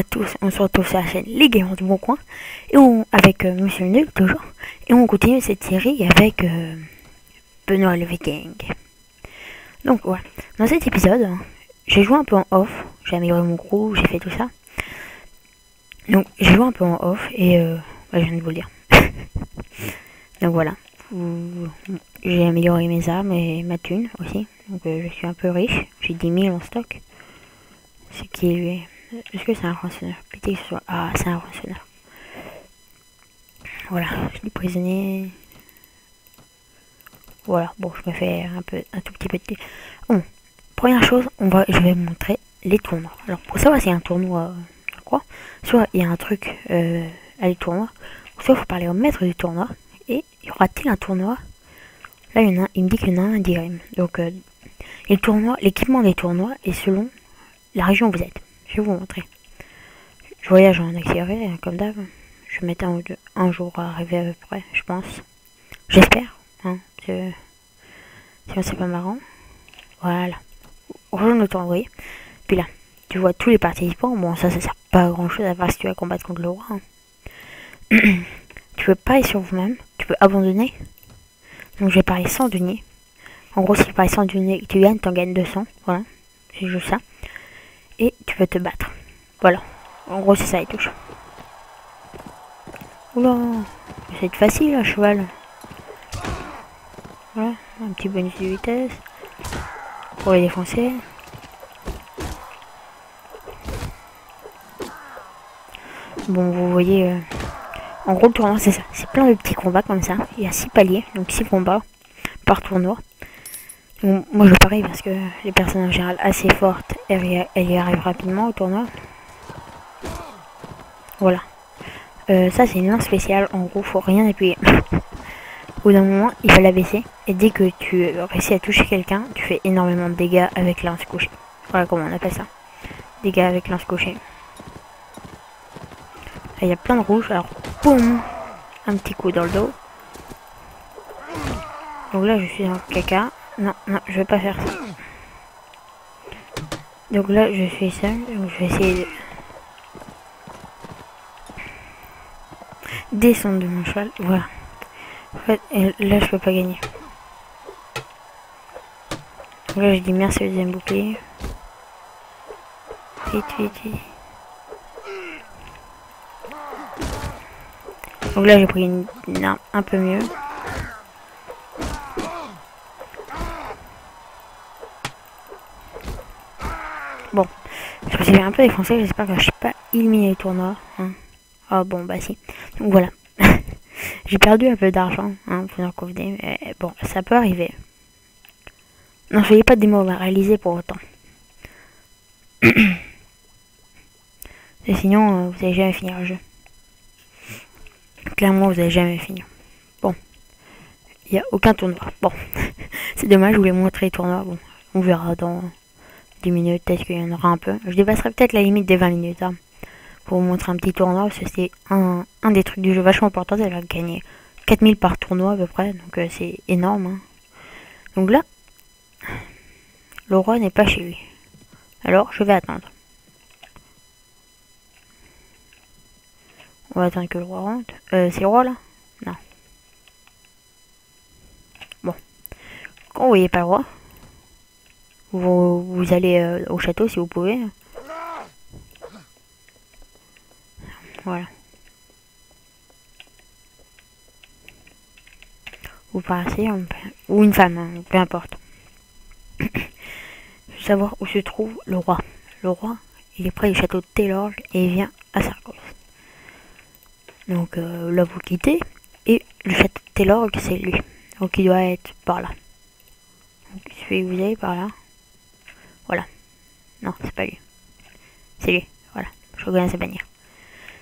tous, on se retrouve sur la chaîne Les Gamers du Bon Coin, et avec Monsieur Nul toujours, et on continue cette série avec Benoît le Viking. Donc voilà, dans cet épisode, j'ai joué un peu en off, j'ai amélioré mon crew, j'ai fait tout ça. Donc j'ai joué un peu en off, et je viens de vous le dire. Donc voilà, j'ai amélioré mes armes et ma thune aussi, donc je suis un peu riche, j'ai 10 000 en stock. Ce qui lui... Est-ce que c'est un rançonneur? Pitié que ce soit... Ah, c'est un rançonneur. Voilà, je suis prisonnier. Voilà, bon, je me fais un tout petit peu de... Bon, première chose, je vais vous montrer les tournois. Alors, pour savoir s'il y a un tournoi... quoi, soit il y a un truc à les tournois, soit il faut parler au maître du tournoi, et y aura-t-il un tournoi? Là, il me dit qu'il y en a un direct. Donc, l'équipement des tournois est selon la région où vous êtes. Je vais vous montrer. Je voyage en accéléré, comme d'hab. Je vais mettre un jour à arriver à peu près, je pense. J'espère. Hein, sinon, c'est pas marrant. Voilà. Rejoindre le temps, vous voyez. Puis là, tu vois tous les participants. Bon, ça sert pas à grand chose à part si tu vas combattre contre le roi. Hein. Tu peux parier sur vous-même. Tu peux abandonner. Donc, je vais parier 100 deniers. En gros, si tu paries 100 deniers et que tu gagnes, t'en gagnes 200. Voilà. C'est juste ça. Et tu peux te battre. Voilà. En gros, c'est ça, il touche. Oula, c'est facile, à cheval. Voilà, un petit bonus de vitesse. Pour les défoncer. Bon, vous voyez... en gros, le tournoi, c'est ça. C'est plein de petits combats comme ça. Il y a 6 paliers, donc 6 combats par tournoi. Donc, moi, je parie parce que les personnes en général assez fortes, elles y arrivent rapidement au tournoi. Voilà. Ça, c'est une lance spéciale. En gros, faut rien appuyer. Au bout d'un moment, il va la baisser. Et dès que tu réussis à toucher quelqu'un, tu fais énormément de dégâts avec lance couchée. Voilà comment on appelle ça. Dégâts avec lance couchée. Là, il y a plein de rouges. Alors, boum, un petit coup dans le dos. Donc là, je suis en caca. Non, non, je vais pas faire ça. Donc là, je suis seul. Donc je vais essayer de descendre de mon cheval. Voilà. En fait, là, je peux pas gagner. Donc là, je dis merci au deuxième bouclier. Vite, vite, vite. Donc là, j'ai pris une arme un peu mieux. Bon, je me suis fait un peu défoncé. J'espère que je suis pas éliminé le tournoi. Hein. Ah bon, bah si. Donc voilà. J'ai perdu un peu d'argent, hein, vous en convenez. Mais bon, ça peut arriver. Non, soyez pas démoralisés pour autant. Et sinon, vous allez jamais finir le jeu. Clairement, vous allez jamais finir. Bon, il n'y a aucun tournoi. Bon, c'est dommage, je voulais montrer les tournois. Bon, on verra dans 10 minutes, peut-être qu'il y en aura un peu. Je dépasserai peut-être la limite des 20 minutes. Hein, pour vous montrer un petit tournoi, parce que c'est un des trucs du jeu vachement important. Elle va gagner 4000 par tournoi à peu près, donc c'est énorme. Hein. Donc là, le roi n'est pas chez lui. Alors, je vais attendre. On va attendre que le roi rentre. C'est le roi là? Non. Bon. Quand vous voyez pas le roi, vous allez au château si vous pouvez. Voilà. Vous passez, ou une femme, hein, peu importe. Savoir où se trouve le roi. Le roi, il est près du château de Taylor et il vient à Sargos. Donc là, vous quittez. Et le château de Taylor, c'est lui. Donc il doit être par là. Donc celui que vous avez par là. Voilà. Non, c'est pas lui. C'est lui. Voilà. Je reconnais sa bannière.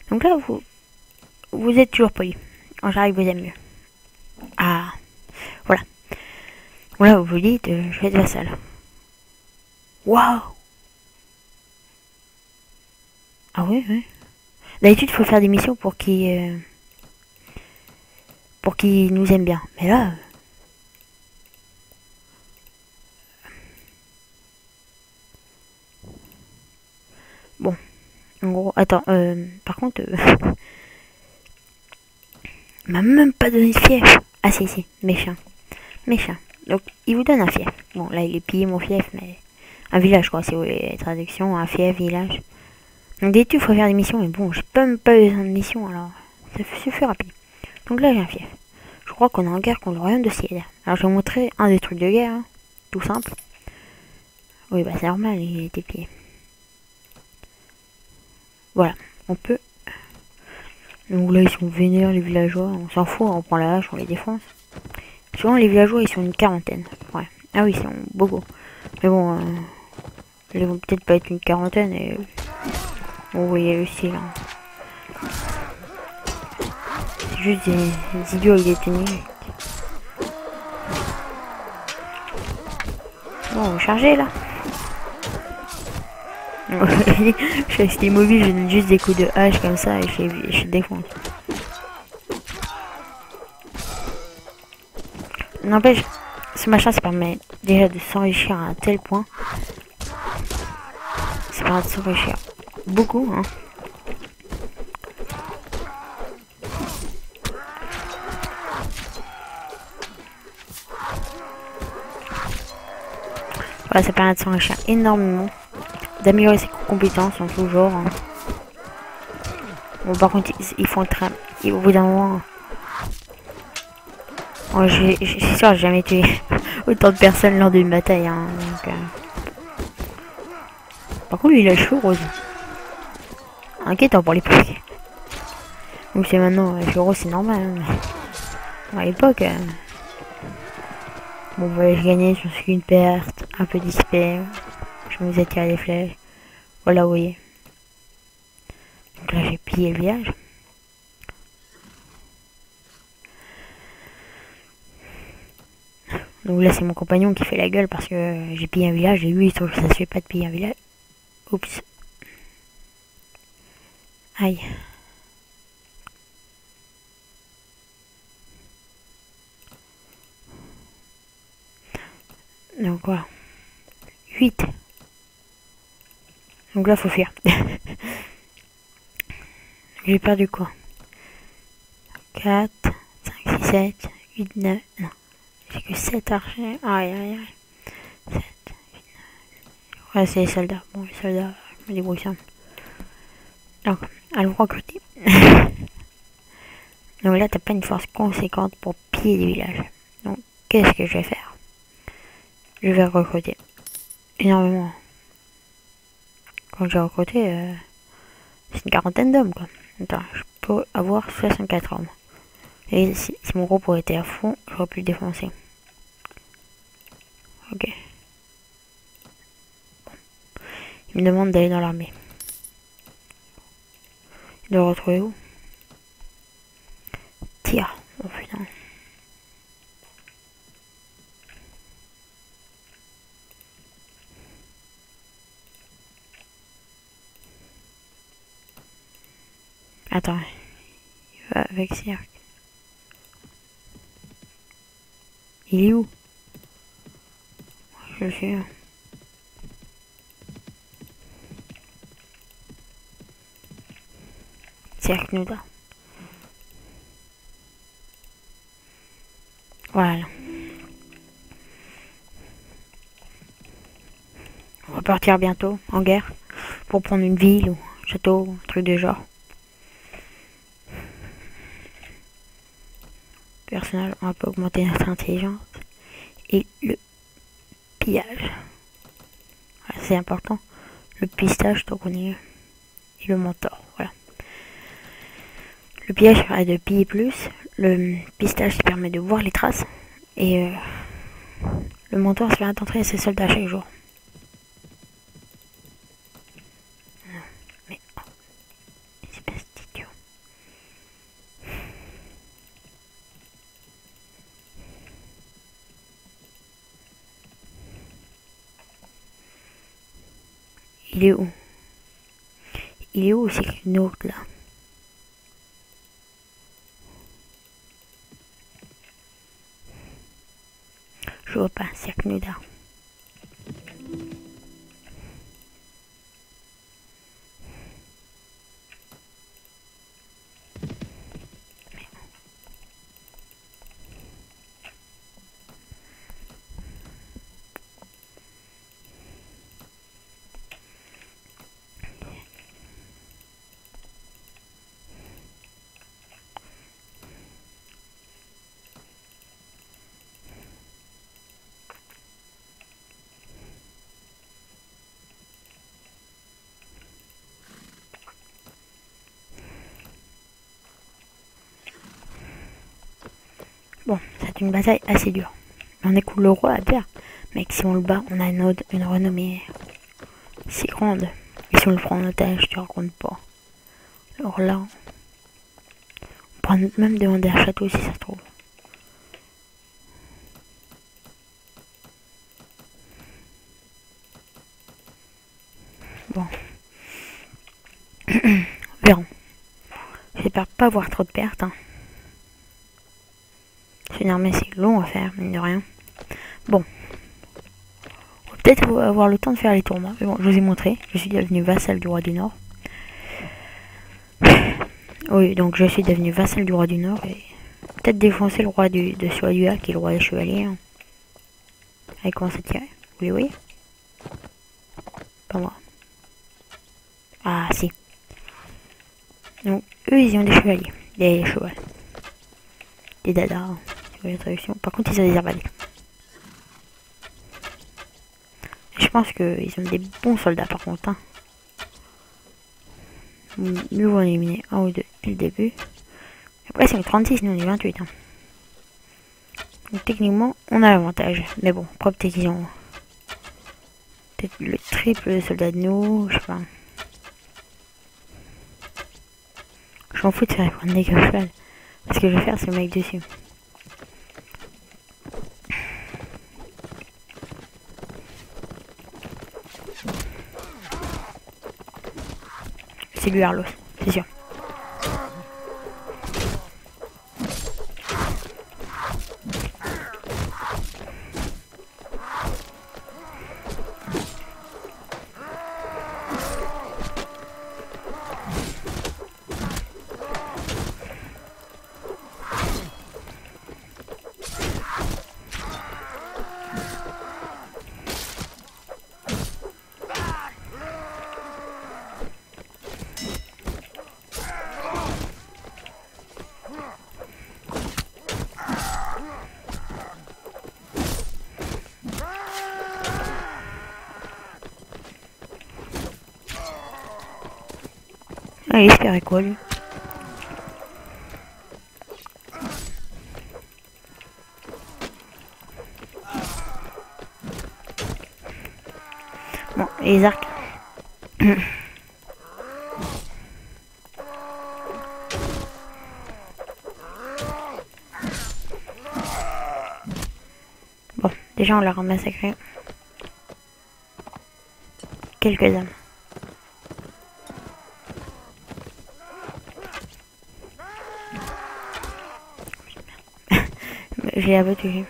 Donc là, vous êtes toujours poli. En général, vous aime mieux. Ah. Voilà. Voilà, vous dites, je vais être vassal. Waouh. Ah oui, oui. D'habitude, il faut faire des missions pour qu'ils nous aiment bien. Mais là... bon. En gros, attends, par contre, il m'a même pas donné de fief. Ah si, méchant. Méchant. Donc, il vous donne un fief. Bon, là, il est pillé mon fief, mais... Un village, quoi, si vous voulez la traduction. Un fief, village. Donc, des il faut faire des missions, mais bon, j'ai même pas besoin de missions, alors... Ça suffit rapide. Donc là, j'ai un fief. Je crois qu'on est en guerre contre le royaume de Ciel. Alors, je vais vous montrer un des trucs de guerre, hein. Tout simple. Oui, bah, c'est normal, il était pillé. Voilà, on peut... Donc là, ils sont vénères, les villageois. On s'en fout, on prend la hache, on les défonce. Souvent, les villageois, ils sont une quarantaine. Ouais. Ah oui, ils sont beaucoup. Mais bon, ils vont peut-être pas être une quarantaine. Et... Bon, vous voyez le style. Hein. C'est juste des idiots avec des tenues. Bon, on va charger, là. Je suis resté immobile, je donne juste des coups de hache comme ça et je défonce. N'empêche, ce machin ça permet déjà de s'enrichir à un tel point. Ça permet de s'enrichir beaucoup, hein. Voilà, ça permet de s'enrichir énormément. D'améliorer ses compétences en tout genre. Hein. Bon, par contre, ils font le train. Et au bout d'un moment... Oh, je suis sûr, j'ai jamais tué autant de personnes lors d'une bataille. Hein, donc, Par contre, lui, il a le cheveu rose. Inquiétant pour l'époque. Donc c'est maintenant, le cheveu rose, c'est normal. Hein, à l'époque... Bon, voilà, je gagnais, je suis une perte, un peu d'XP. Je me attire les flèches. Voilà, vous voyez. Donc là, j'ai pillé le village. Donc là, c'est mon compagnon qui fait la gueule parce que j'ai pillé un village et lui, il trouve que ça se fait pas de piller un village. Oups. Aïe. Donc voilà. 8. Donc là, faut fuir. J'ai perdu quoi? 4, 5, 6, 7, 8, 9. Non. J'ai que 7 archers. Aïe, aïe, aïe. 7, 8, 9. Ouais, c'est les soldats. Bon, les soldats, je me débrouille ça. Donc, allons recruter. Donc là, t'as pas une force conséquente pour piller des villages. Donc, qu'est-ce que je vais faire? Je vais recruter énormément. Quand j'ai recruté, c'est une quarantaine d'hommes, quoi. Attends, je peux avoir 64 hommes. Et si mon groupe aurait été à fond, j'aurais pu le défoncer. Ok. Bon. Il me demande d'aller dans l'armée. Il doit retrouver où? Tire. Oh putain. Attends. Il va avec cirque. Il est où? Je le suis. Cirque Nuda. Voilà. On va partir bientôt en guerre pour prendre une ville ou un château, un truc de genre. Personnage, on va pas augmenter notre intelligence. Et le pillage. Voilà, c'est important. Le pistage, donc on est... Et le mentor, voilà. Le pillage permet de piller plus. Le pistage permet de voir les traces. Et le mentor, ça permet d'entrer ses soldats chaque jour. Mais, oh, espèce d'idiot. Il est où? Il est où, c'est une autre là? Je vois pas, Cirque Nuda. Bon, c'est une bataille assez dure. Mais on écoute le roi à terre. Mec, si on le bat, on a une renommée si grande. Et si on le prend en otage, je te raconte pas. Alors là, on pourra même demander un château si ça se trouve. Bon. Verrons. J'espère pas avoir trop de pertes. Hein. C'est une armée c'est long à faire, mine de rien. Bon. On va peut-être avoir le temps de faire les tournois. Mais bon, je vous ai montré. Je suis devenu vassal du roi du Nord. Oui, donc je suis devenu vassal du roi du Nord et peut-être défoncer le roi de Suadua, qui est le roi des chevaliers. Hein. Avec comment ça tirait. Vous les voyez? Pas moi. Ah, si. Donc, eux, ils ont des chevaliers. Des chevaux. Des dadas. Hein. La traduction. Par contre, ils ont des arbalètes. Je pense qu'ils ont des bons soldats, par contre. Hein. Nous, on a éliminé un ou deux dès le début. Après, c'est 36, nous, on est 28. Hein. Donc, techniquement, on a l'avantage. Mais bon, après, peut-être qu'ils ont peut-être le triple de soldats de nous. Je sais pas. Je m'en fous de faire prendre des cheval. Ce que je vais faire, c'est le mec dessus. C'est lui, Arlos, c'est sûr. Ah, il espérait quoi, lui? Bon, et les arcs. Bon, déjà, on l'a massacré. Quelques hommes. J'ai abattu.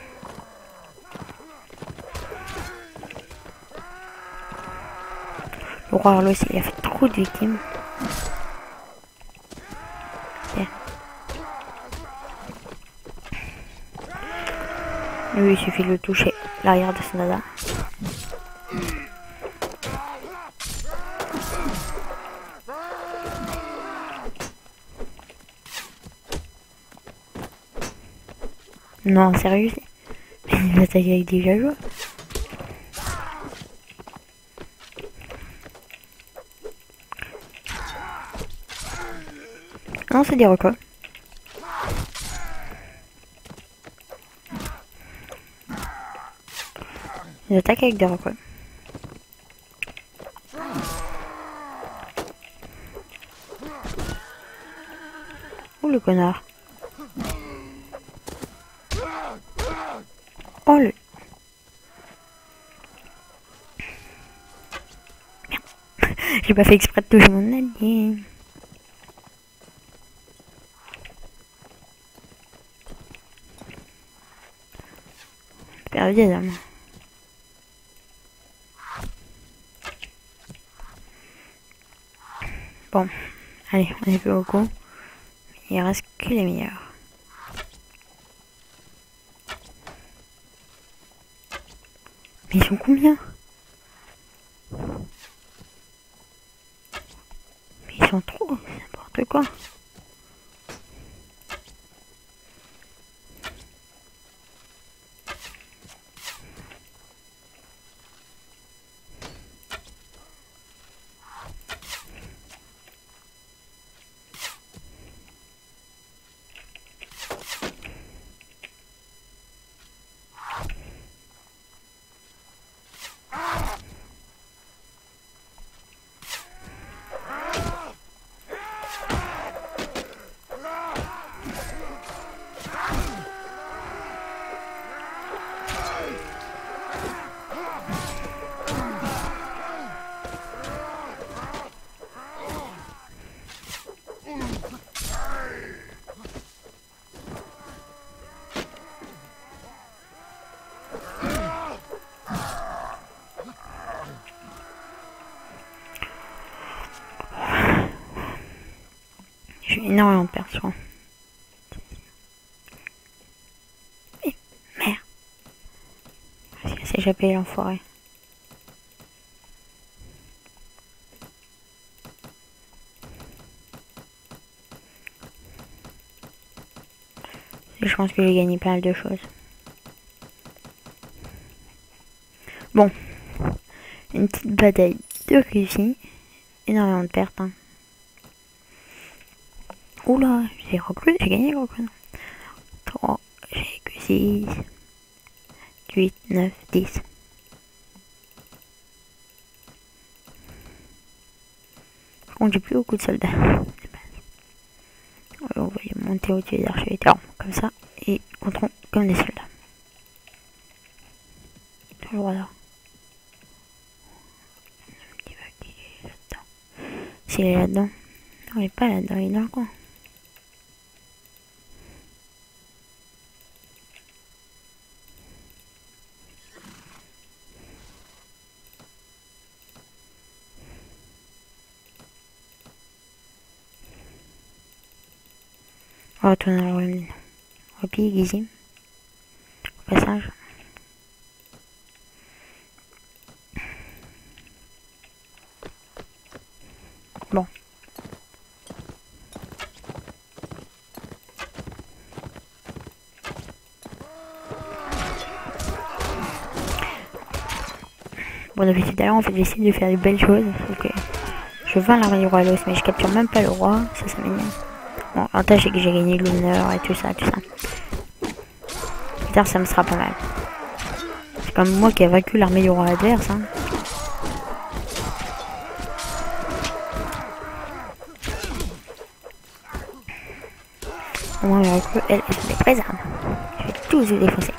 Le roi Arlos, il a fait trop de victimes. Bien. Lui, il suffit de le toucher l'arrière de son dada. Non, sérieux, il attaque avec des jageaux. Non, c'est des records. Ils attaquent avec des records. Oh le connard. Oh le... J'ai pas fait exprès de toucher mon allié. Perdu des hommes. Bon, allez, on est plus beaucoup. Il reste que les meilleurs. Mais ils sont combien? Mais ils sont trop, c'est n'importe quoi. j'ai énormément de pertes, je crois. Et merde. Parce que c'est échappé l'enfoiré. Je pense que j'ai gagné pas mal de choses. Bon. Une petite bataille de réussi. Énormément de pertes. Hein. Oula, j'ai gagné recruté. 3, j'ai que 6, 8, 9, 10. Par contre, j'ai plus beaucoup de soldats. On va les monter au-dessus des archers. Comme ça. Et compteront comme des soldats. Toujours là. S'il est là-dedans. Non, il est pas là-dedans, il est dans le coin. On va retourner à la ruine. Repli, Gizim. Au passage. Bon. Bon, depuis tout à l'heure, en fait, j'essaie de faire des belles choses. Donc, je vends l'armée du roi Los, mais je capture même pas le roi. Ça m'énerve. Bon, l'avantage, c'est que j'ai gagné l'honneur et tout ça, Plus tard, ça me sera pas mal. C'est comme moi qui a vaincu l'armée du roi adverse, hein. Au moins, avec eux, elles sont des vraies armes. Je vais tous les défoncer.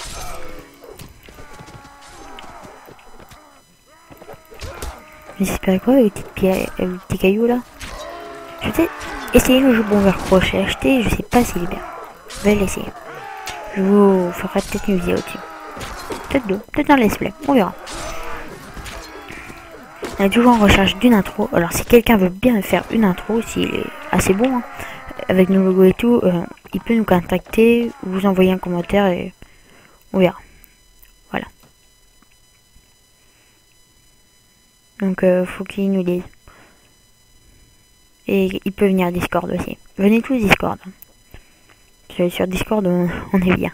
Mais j'espère quoi, les petits cailloux là. Je vais essayer le jeu bon vers quoi j'ai acheté, je sais pas s'il est bien. Je vais l'essayer. Je vous ferai peut-être une vidéo dessus. Peut-être deux, peut-être un let's play, on verra. On est toujours en recherche d'une intro. Alors si quelqu'un veut bien faire une intro, s'il est assez bon, hein, avec nos logos et tout, il peut nous contacter, vous envoyer un commentaire et on verra. Voilà. Donc faut qu'il nous dise. Et il peut venir à Discord aussi. Venez tous Discord. Sur Discord on est bien.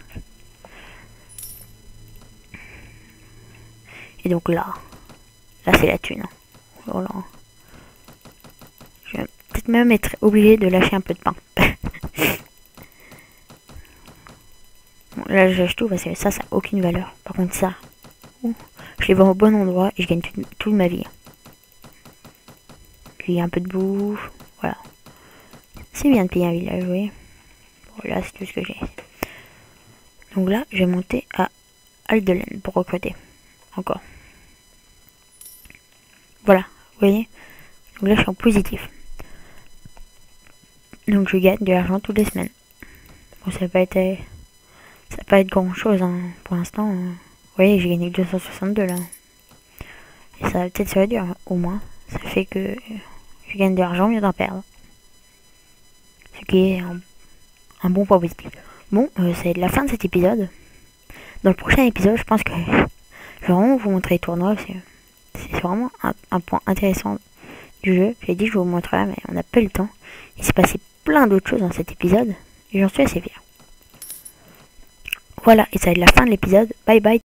Et donc là c'est la thune. Voilà. Je vais peut-être même être obligé de lâcher un peu de pain. Bon, là j'achète tout parce que ça n'a aucune valeur. Par contre ça, je les vends au bon endroit et je gagne toute ma vie. Puis un peu de bouffe, voilà. C'est bien de payer un village, vous voyez. Bon, là c'est tout ce que j'ai. Donc là je vais monter à Aldelen pour recruter. Encore. Voilà, vous voyez. Donc là je suis en positif. Donc je gagne de l'argent toutes les semaines. Bon, ça va pas être grand chose hein. Pour l'instant. Vous voyez, j'ai gagné 262 là. Et ça va peut-être se réduire au moins. Ça fait que je gagne de l'argent mieux d'en perdre. Ce qui est un bon point positif. Bon, c'est la fin de cet épisode. Dans le prochain épisode, je pense que je vais vraiment vous montrer les tournois. C'est vraiment un point intéressant du jeu. J'ai dit que je vous montrerai, mais on n'a pas eu le temps. Il s'est passé plein d'autres choses dans cet épisode. Et j'en suis assez fier. Voilà, et ça va être la fin de l'épisode. Bye bye.